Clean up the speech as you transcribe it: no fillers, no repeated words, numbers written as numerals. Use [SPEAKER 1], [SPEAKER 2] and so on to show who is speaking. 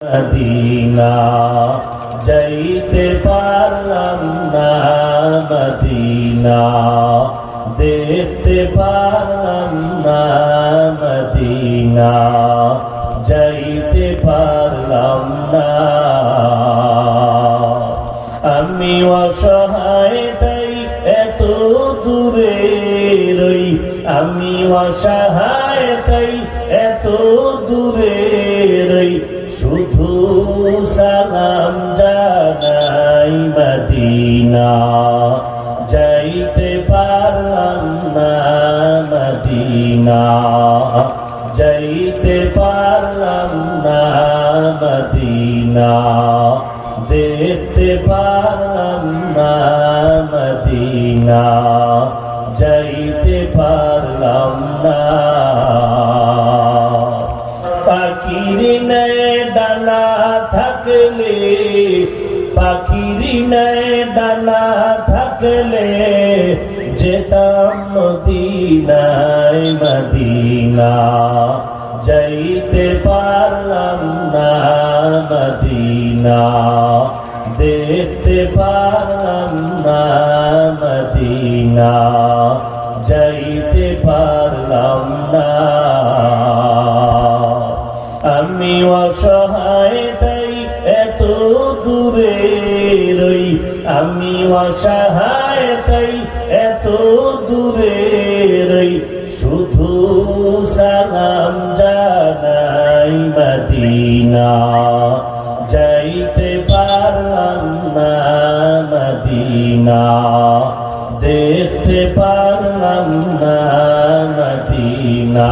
[SPEAKER 1] Medina যাইতে পারলাম না, মদিনা দেখতে পারলাম না, মদিনা যাইতে পারলাম না। আমি অসহায় তাই এত দূরে রই, আমি অসহায় তাই এত দূরে রই, শুধু সালাম জানাই মদিনা যাইতে পারলাম না, মদিনা যাইতে পারলাম না, মদিনা দেখতে পারলাম না, মদিনা যাইতে পারলাম না। পাখির ন্যায় ডানা থাকলে, পাখির ন্যায় ডানা থাকলে যেতাম মদিনায়, মদিনা যাইতে পারলাম না, মদিনা দেখতে পারলাম না, মদিনা যাইতে পারলাম না। আমি অসহায় তাই এত দূরে রই, আমি অসহায় তাই এত দূরে রই, শুধু সালাম জানাই মদিনা যাইতে পারলাম না, মদিনা দেখতে পারলাম না, মদিনা।